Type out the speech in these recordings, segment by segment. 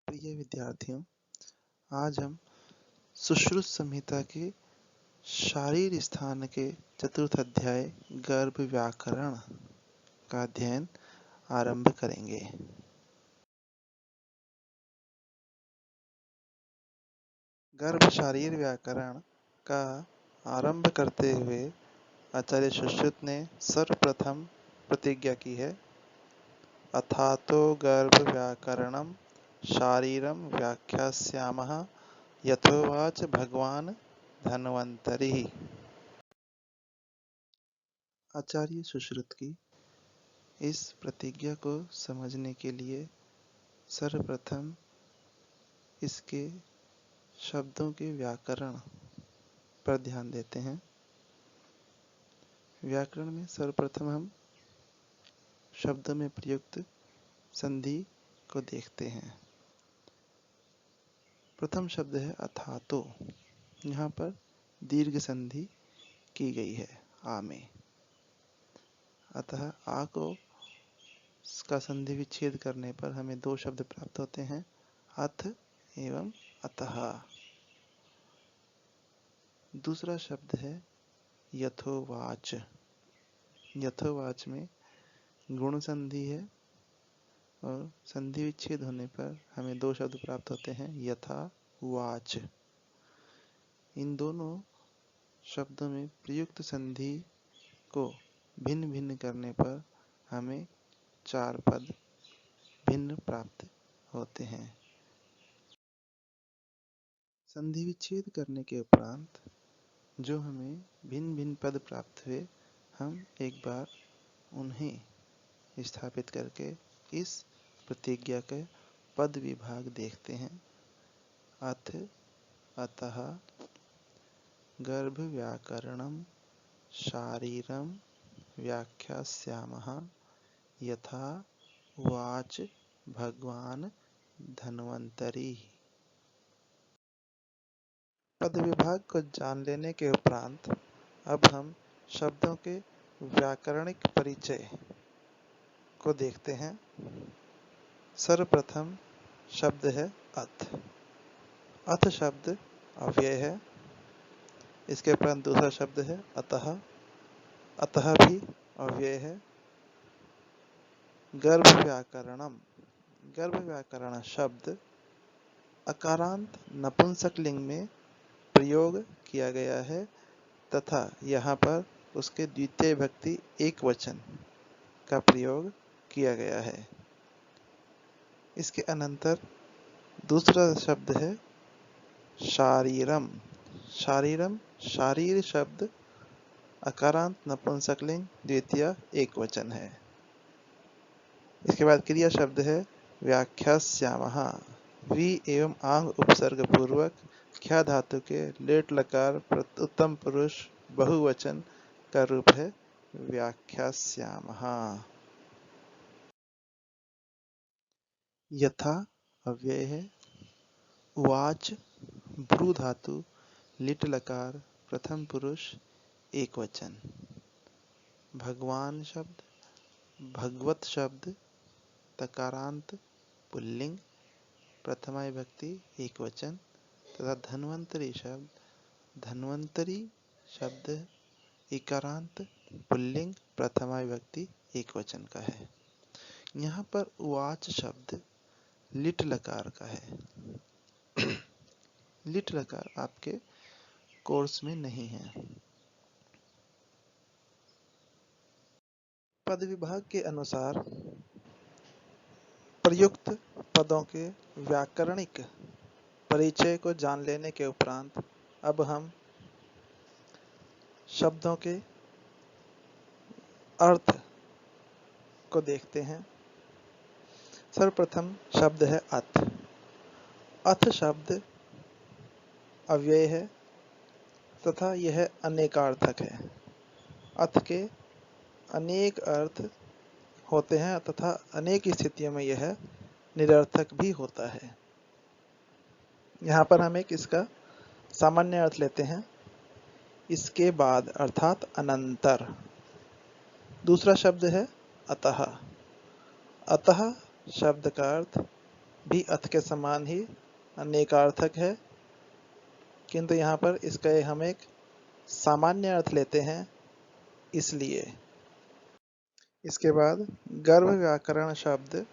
प्रिय विद्यार्थियों, आज हम सुश्रुत संहिता के शारीर स्थान के चतुर्थ अध्याय गर्भ व्याकरण का अध्ययन आरंभ करेंगे। गर्भ शारीर व्याकरण का आरंभ करते हुए आचार्य सुश्रुत ने सर्वप्रथम प्रतिज्ञा की है, अथातो गर्भ व्याकरणम शारीरम व्याख्यास्यामः यथोवाच भगवान धन्वंतरि। आचार्य सुश्रुत की इस प्रतिज्ञा को समझने के लिए सर्वप्रथम इसके शब्दों के व्याकरण पर ध्यान देते हैं। व्याकरण में सर्वप्रथम हम शब्दों में प्रयुक्त संधि को देखते हैं। प्रथम शब्द है अथातो। यहाँ पर दीर्घ संधि की गई है आ में। अतः आ को का संधि विच्छेद करने पर हमें दो शब्द प्राप्त होते हैं, अथ एवं अतः। दूसरा शब्द है यथोवाच। यथोवाच में गुण संधि है और संधि विच्छेद होने पर हमें दो शब्द प्राप्त होते हैं, यथा वाच। इन दोनों शब्दों में प्रयुक्त संधि को भिन्न भिन्न करने पर हमें चार पद भिन्न प्राप्त होते हैं। संधि विच्छेद करने के उपरांत जो हमें भिन्न भिन्न पद प्राप्त हुए, हम एक बार उन्हें स्थापित करके इस प्रतिज्ञा के पद विभाग देखते हैं। अथ अतः गर्भ व्याकरणम शारीरम व्याख्यास्यामः यथा वाच भगवान धन्वंतरि। पद विभाग को जान लेने के उपरांत अब हम शब्दों के व्याकरणिक परिचय को देखते हैं। सर्वप्रथम शब्द है अथ। अथ शब्द अव्यय है। इसके उपरांत दूसरा शब्द है अतः। अतः भी अव्यय है। गर्भ व्याकरणम। गर्भ व्याकरण शब्द अकारांत नपुंसक लिंग में प्रयोग किया गया है तथा यहाँ पर उसके द्वितीय विभक्ति एक वचन का प्रयोग किया गया है। इसके अनंतर दूसरा शब्द है शारीरम। शारीरम शारीर शब्द अकारांत नपुंसकलिंग द्वितीय एक वचन है। इसके बाद क्रिया शब्द है व्याख्यास्यामः। वी एवं आंग उपसर्ग पूर्वक ख्या धातु के लेट लकार उत्तम पुरुष बहुवचन का रूप है व्याख्यास्यामः। यथा अव्यय है। वाच भ्रू धातु लिट लकार प्रथम पुरुष एक वचन। भगवान शब्द भगवत शब्द तकारांत पुल्लिंग प्रथमा विभक्ति एक वचन तथा धन्वंतरि शब्द धन्वंतरि शब्द इकारांत पुल्लिंग प्रथमा विभक्ति एक वचन का है। यहाँ पर वाच शब्द लिट लकार का है। लिट लकार आपके कोर्स में नहीं है। पद विभाग के अनुसार प्रयुक्त पदों के व्याकरणिक परिचय को जान लेने के उपरांत अब हम शब्दों के अर्थ को देखते हैं। सर्वप्रथम शब्द है अथ। अथ शब्द अव्यय है तथा यह अनेकार्थक है। अथ के अनेक अर्थ होते हैं तथा अनेक स्थितियों में यह निरर्थक भी होता है। यहाँ पर हम एक इसका सामान्य अर्थ लेते हैं, इसके बाद अर्थात अनंतर। दूसरा शब्द है अतः। अतः शब्द का अर्थ भी अथ के समान ही अनेकार्थक है, किंतु यहाँ पर इसका हम एक सामान्य अर्थ लेते हैं इसलिए। इसके बाद गर्भ व्याकरण शब्द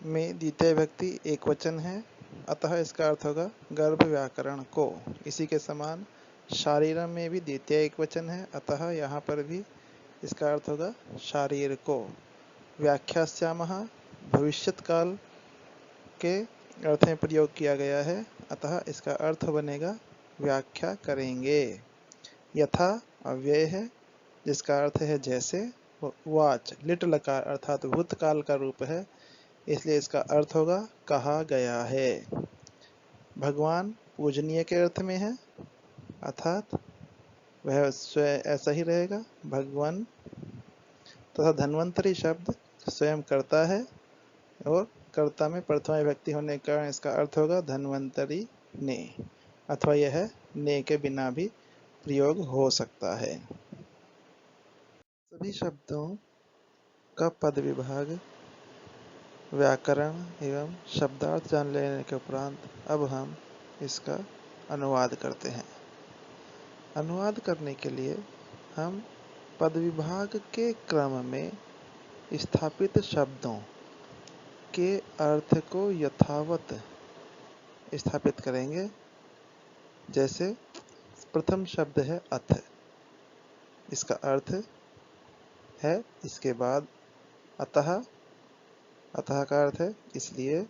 में द्वितीय विभक्ति एक वचन है, अतः इसका अर्थ होगा गर्भ व्याकरण को। इसी के समान शारीरम में भी द्वितीय एक वचन है, अतः यहाँ पर भी इसका अर्थ होगा शारीर को। व्याख्यास्यामः भविष्यत काल के अर्थ में प्रयोग किया गया है, अतः इसका अर्थ बनेगा व्याख्या करेंगे। यथा अव्यय है जिसका अर्थ है जैसे। वाच लिट लकार अर्थात भूतकाल का रूप है, इसलिए इसका अर्थ होगा कहा गया है। भगवान पूजनीय के अर्थ में है, अर्थात वह स्वयं ऐसा ही रहेगा भगवान। तथा धन्वंतरी शब्द स्वयं करता है और कर्ता में प्रथमा विभक्ति होने के कारण इसका अर्थ होगा धन्वंतरी ने, अथवा यह ने के बिना भी प्रयोग हो सकता है। सभी शब्दों का पद विभाग, व्याकरण एवं शब्दार्थ जान लेने के उपरांत अब हम इसका अनुवाद करते हैं। अनुवाद करने के लिए हम पद विभाग के क्रम में स्थापित शब्दों के अर्थ को यथावत स्थापित करेंगे। जैसे प्रथम शब्द है अथ, इसका अर्थ है इसके बाद अतः, अतः का अर्थ है इसलिए।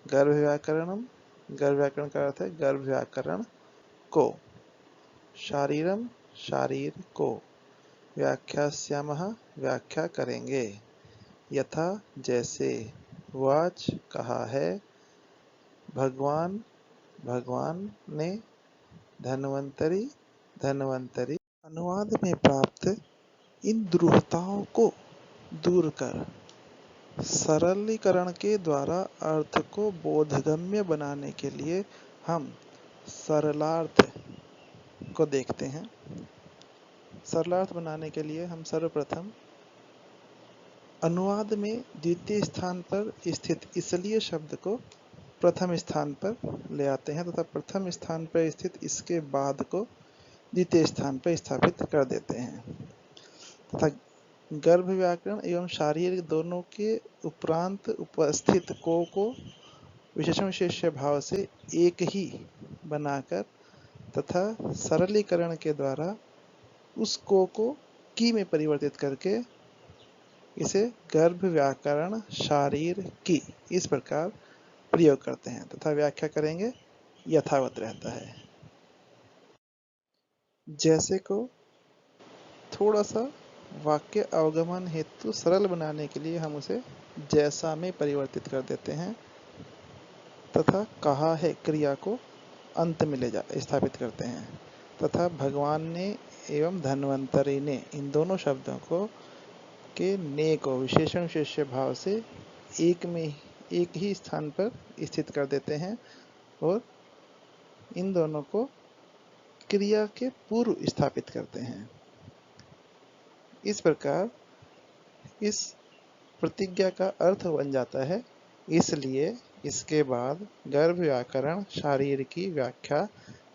गर्भ व्याकरणम, गर्भ व्याकरण का अर्थ है गर्भ व्याकरण को। शारीरम शारीर को। व्याख्यास्यामः व्याख्या करेंगे। यथा जैसे। वाच कहा है। भगवान भगवान ने। धन्वंतरी धन्वंतरी। अनुवाद में प्राप्त इन दुरूहताओं को दूर कर सरलीकरण के द्वारा अर्थ को बोधगम्य बनाने के लिए हम सरलार्थ को देखते हैं। सरलार्थ बनाने के लिए हम सर्वप्रथम अनुवाद में द्वितीय स्थान पर स्थित इसलिए शब्द को प्रथम स्थान पर ले आते हैं तथा प्रथम स्थान पर स्थित इसके बाद को द्वितीय स्थान पर स्थापित कर देते हैं तथा गर्भ व्याकरण एवं शारीरिक दोनों के उपरांत उपस्थित को विशेषण विशेष्य भाव से एक ही बनाकर तथा सरलीकरण के द्वारा उस को की में परिवर्तित करके इसे गर्भ व्याकरण शारीर की इस प्रकार प्रयोग करते हैं तथा व्याख्या करेंगे यथावत रहता है। जैसे को थोड़ा सा वाक्य अवगमन हेतु सरल बनाने के लिए हम उसे जैसा में परिवर्तित कर देते हैं तथा कहा है क्रिया को अंत में ले जा स्थापित करते हैं तथा भगवान ने एवं धन्वंतरी ने इन दोनों शब्दों को के ने को विशेषण विशेष्य भाव से एक ही स्थान पर स्थित कर देते हैं और इन दोनों को क्रिया के पूर्व स्थापित करते हैं। इस प्रकार इस प्रतिज्ञा का अर्थ बन जाता है। इसलिए इसके बाद गर्भ व्याकरण शारीर की व्याख्या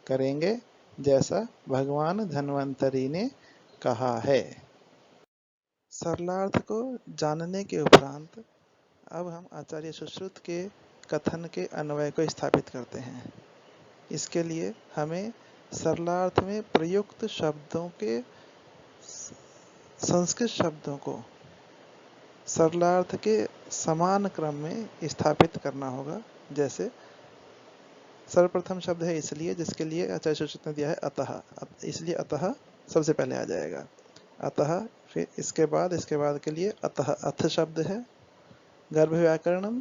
करेंगे जैसा भगवान धन्वंतरी ने कहा है। सरलार्थ को जानने के उपरांत अब हम आचार्य सुश्रुत के कथन के अन्वय को स्थापित करते हैं। इसके लिए हमें सरलार्थ में प्रयुक्त शब्दों के संस्कृत शब्दों को सरलार्थ के समान क्रम में स्थापित करना होगा। जैसे सर्वप्रथम शब्द है इसलिए, जिसके लिए आचार्य सुश्रुत ने दिया है अतः, इसलिए अतः सबसे पहले आ जाएगा। अतः फिर इसके बाद के लिए अतः अथ शब्द है। गर्भ व्याकरणम,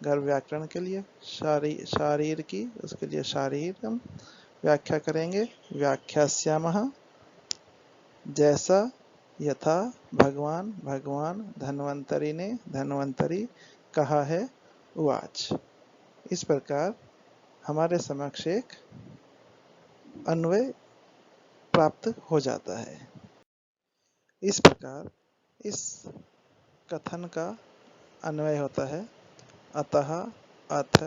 गर्भ व्याकरण के लिए शारीर की, उसके लिए शारीरम व्याख्या करेंगे। व्याख्यास्यामः जैसा। यथा भगवान भगवान धन्वंतरी ने धन्वंतरी कहा है। उवाच। इस प्रकार हमारे समक्ष एक अन्वय प्राप्त हो जाता है। इस प्रकार इस कथन का अन्वय होता है अतः अथ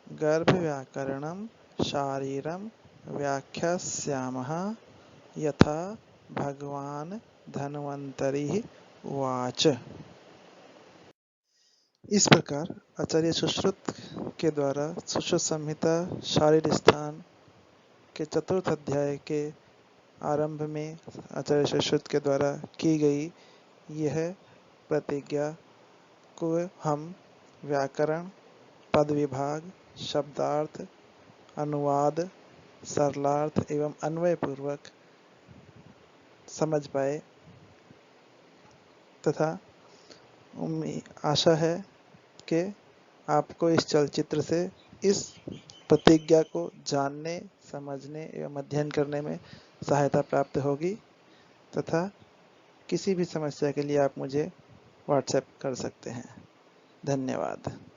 गर्भव्याकरणं शारीरं व्याख्यास्यामः यथा भगवान् धन्वन्तरिः उवाच। इस प्रकार आचार्य सुश्रुत के द्वारा सुश्रुत संहिता शारीर स्थान के चतुर्थ अध्याय के आरंभ में आचार्य सुश्रुत के द्वारा की गई यह प्रतिज्ञा को हम व्याकरण, पद विभाग, शब्दार्थ, अनुवाद, सरलार्थ एवं अन्वय पूर्वक समझ पाए तथा आशा है कि आपको इस चलचित्र से इस प्रतिज्ञा को जानने, समझने एवं अध्ययन करने में सहायता प्राप्त होगी तथा किसी भी समस्या के लिए आप मुझे व्हाट्सएप कर सकते हैं। धन्यवाद।